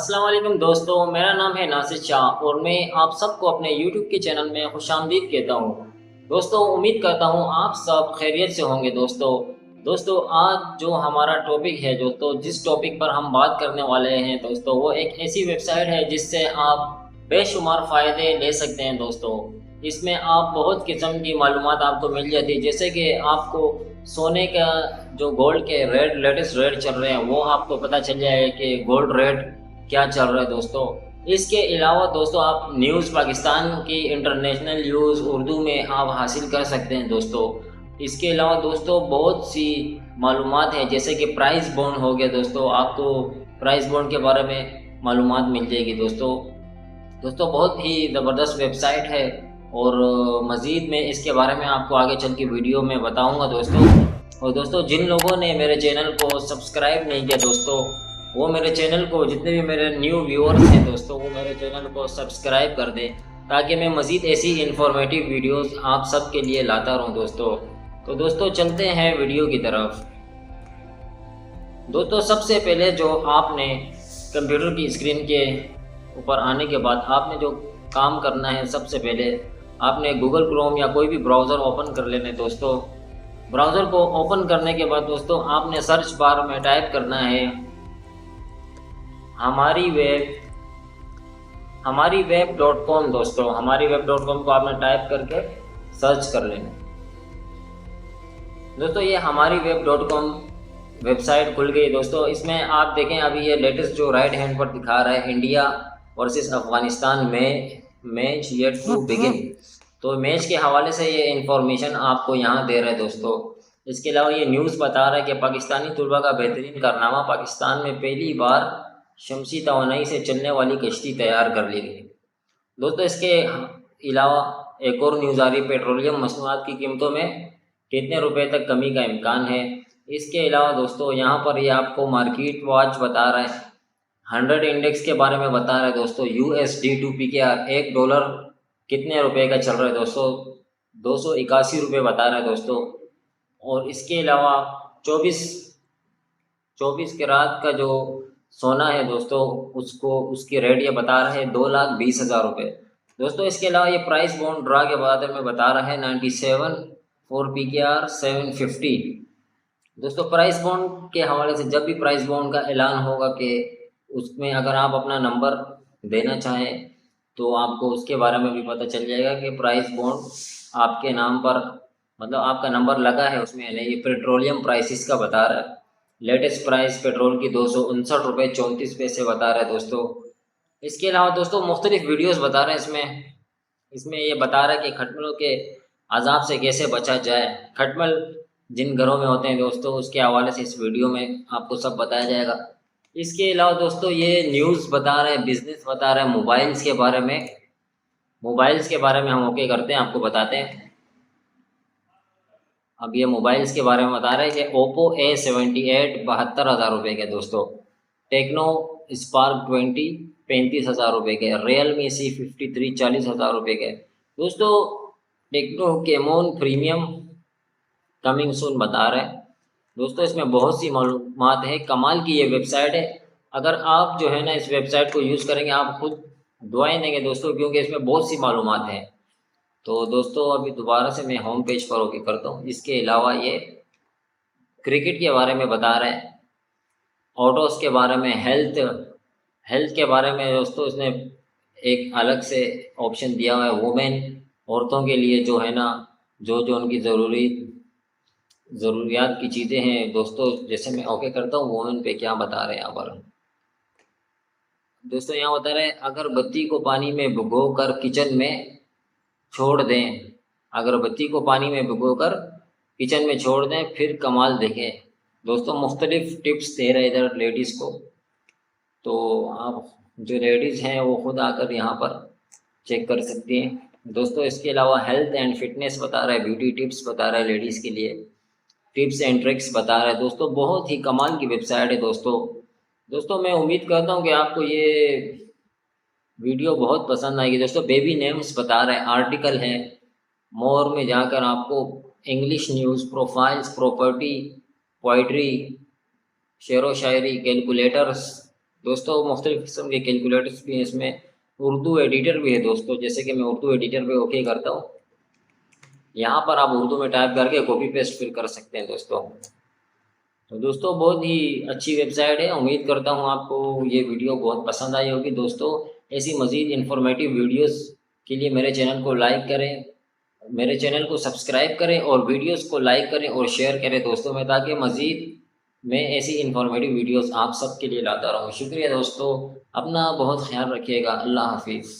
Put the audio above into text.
अस्सलाम वालेकुम दोस्तों, मेरा नाम है नासिर शाह और मैं आप सबको अपने यूट्यूब के चैनल में खुशामदीद कहता हूँ। दोस्तों, उम्मीद करता हूँ आप सब खैरियत से होंगे। दोस्तों आज जो हमारा टॉपिक है दोस्तों, जिस टॉपिक पर हम बात करने वाले हैं दोस्तों, वो एक ऐसी वेबसाइट है जिससे आप बेशुमार फ़ायदे ले सकते हैं दोस्तों। इसमें आप बहुत किस्म की मालूमात आपको मिल जाती है, जैसे कि आपको सोने का जो गोल्ड के रेट लेटेस्ट रेट चल रहे हैं वो आपको पता चल जाएगा कि गोल्ड रेट क्या चल रहा है दोस्तों। इसके अलावा दोस्तों आप न्यूज़ पाकिस्तान की इंटरनेशनल न्यूज़ उर्दू में आप हासिल कर सकते हैं दोस्तों। इसके अलावा दोस्तों बहुत सी मालूमात हैं, जैसे कि प्राइस बॉन्ड हो गया दोस्तों, आपको प्राइस बॉन्ड के बारे में मालूमात मिल जाएगी दोस्तों बहुत ही ज़बरदस्त वेबसाइट है। और मज़ीद मैं इसके बारे में आपको आगे चल के वीडियो में बताऊंगा दोस्तों। और दोस्तों जिन लोगों ने मेरे चैनल को सब्सक्राइब नहीं किया दोस्तों, वो मेरे चैनल को, जितने भी मेरे न्यू व्यूअर्स हैं दोस्तों, वो मेरे चैनल को सब्सक्राइब कर दें ताकि मैं मज़ीद ऐसी इंफॉर्मेटिव वीडियोस आप सब के लिए लाता रहूं दोस्तों। तो दोस्तों चलते हैं वीडियो की तरफ। दोस्तों सबसे पहले जो आपने कंप्यूटर की स्क्रीन के ऊपर आने के बाद आपने जो काम करना है, सबसे पहले आपने गूगल क्रोम या कोई भी ब्राउज़र ओपन कर लेना है दोस्तों। ब्राउज़र को ओपन करने के बाद दोस्तों आपने सर्च बार में टाइप करना है हमारी वेब डॉट कॉम दोस्तों। हमारी वेब डॉट कॉम को आपने टाइप करके सर्च कर लेना दोस्तों। ये हमारी वेब डॉट कॉम वेबसाइट खुल गई दोस्तों। इसमें आप देखें, अभी ये लेटेस्ट जो राइट हैंड पर दिखा रहा है, इंडिया वर्सेस अफगानिस्तान में मैच येट टू बिगिन। तो मैच के हवाले से ये इंफॉर्मेशन आपको यहाँ दे रहा है दोस्तों। इसके अलावा ये न्यूज़ बता रहा है कि पाकिस्तानी तलबा का बेहतरीन कारनामा, पाकिस्तान में पहली बार शमसी तवानाई से चलने वाली कश्ती तैयार कर ली गई दोस्तों। इसके अलावा एक और न्यूज़ आ रही, पेट्रोलियम मसनूआत की कीमतों में कितने रुपए तक कमी का इम्कान है। इसके अलावा दोस्तों यहाँ पर ये आपको मार्केट वॉच बता रहा है, 100 इंडेक्स के बारे में बता रहा है दोस्तों। USD टू PKR $1 कितने रुपए का चल रहा है दोस्तों, 281 रुपये बता रहा है दोस्तों। और इसके अलावा 24 कैरात का जो सोना है दोस्तों, उसकी रेट ये बता रहा है 2,20,000 रुपये दोस्तों। इसके अलावा ये प्राइस बॉन्ड ड्रा के बारे में बता रहा है 97 फॉर PKR 750 दोस्तों। प्राइस बॉन्ड के हवाले से जब भी प्राइस बॉन्ड का ऐलान होगा कि उसमें अगर आप अपना नंबर देना चाहें तो आपको उसके बारे में भी पता चल जाएगा कि प्राइस बॉन्ड आपके नाम पर, मतलब आपका नंबर लगा है उसमें। नहीं, ये पेट्रोलियम प्राइसेस का बता रहा है। लेटेस्ट प्राइस पेट्रोल की 259 रुपये 34 पैसे बता रहा है दोस्तों। इसके अलावा दोस्तों मुख्तलिफ वीडियोस बता रहे हैं इसमें ये बता रहा है कि खटमलों के अजाब से कैसे बचा जाए। खटमल जिन घरों में होते हैं दोस्तों, उसके हवाले से इस वीडियो में आपको सब बताया जाएगा। इसके अलावा दोस्तों ये न्यूज़ बता रहे हैं, बिजनेस बता रहे हैं, मोबाइल्स के बारे में हम ओके करते हैं, आपको बताते हैं। अब ये मोबाइल्स के बारे में बता रहे हैं कि ओप्पो A78 72,000 रुपये के दोस्तों, टेक्नो स्पार्क 20 35,000 रुपये के, रियलमी C53 40,000 रुपये के दोस्तों। Techno Camon premium coming soon बता रहे हैं दोस्तों। इसमें बहुत सी मालूमात है, कमाल की ये वेबसाइट है। अगर आप जो है ना इस वेबसाइट को यूज़ करेंगे आप खुद दुआएं देंगे दोस्तों, क्योंकि इसमें बहुत सी मालूमात हैं। तो दोस्तों अभी दोबारा से मैं होम पेज पर ओके करता हूँ। इसके अलावा ये क्रिकेट के बारे में बता रहे हैं, ऑटोस के बारे में, हेल्थ के बारे में दोस्तों। इसने एक अलग से ऑप्शन दिया हुआ है वुमेन, औरतों के लिए जो है ना, जो उनकी ज़रूरियात की चीज़ें हैं दोस्तों। जैसे मैं ओके करता हूँ, वुमेन पे क्या बता रहे हैं यहाँ पर दोस्तों। यहाँ बता रहे हैं अगरबत्ती को पानी में भिगो कर किचन में छोड़ दें, अगरबत्ती को पानी में भिगोकर किचन में छोड़ दें, फिर कमाल देखें दोस्तों। मुख्तलिफ टिप्स दे रहे इधर लेडीज़ को, तो आप जो लेडीज़ हैं वो खुद आकर यहाँ पर चेक कर सकती हैं दोस्तों। इसके अलावा हेल्थ एंड फिटनेस बता रहा है, ब्यूटी टिप्स बता रहा है, लेडीज़ के लिए टिप्स एंड ट्रिक्स बता रहा है दोस्तों। बहुत ही कमाल की वेबसाइट है दोस्तों। मैं उम्मीद करता हूँ कि आपको ये वीडियो बहुत पसंद आएगी दोस्तों। बेबी नेम्स बता रहे हैं, आर्टिकल हैं, मोर में जाकर आपको English news, profiles, property, poetry, शेरो शायरी, कैलकुलेटर्स दोस्तों मुख्तलिफ़ किस्म के कैलकुलेटर्स भी हैं इसमें, उर्दू एडिटर भी है दोस्तों, जैसे कि मैं उर्दू एडिटर पे ओके करता हूँ। यहाँ पर आप उर्दू में टाइप करके कॉपी पेस्ट फिर कर सकते हैं दोस्तों। तो दोस्तों बहुत ही अच्छी वेबसाइट है, उम्मीद करता हूँ आपको ये वीडियो बहुत पसंद आई होगी दोस्तों। ऐसी मज़ीद इन्फॉर्मेटिव वीडियोस के लिए मेरे चैनल को लाइक करें, मेरे चैनल को सब्सक्राइब करें और वीडियोस को लाइक करें और शेयर करें दोस्तों में, ताकि मज़ीद मैं ऐसी इन्फॉर्मेटिव वीडियोस आप सब के लिए लाता रहूँ। शुक्रिया दोस्तों, अपना बहुत ख्याल रखिएगा। अल्लाह हाफिज़।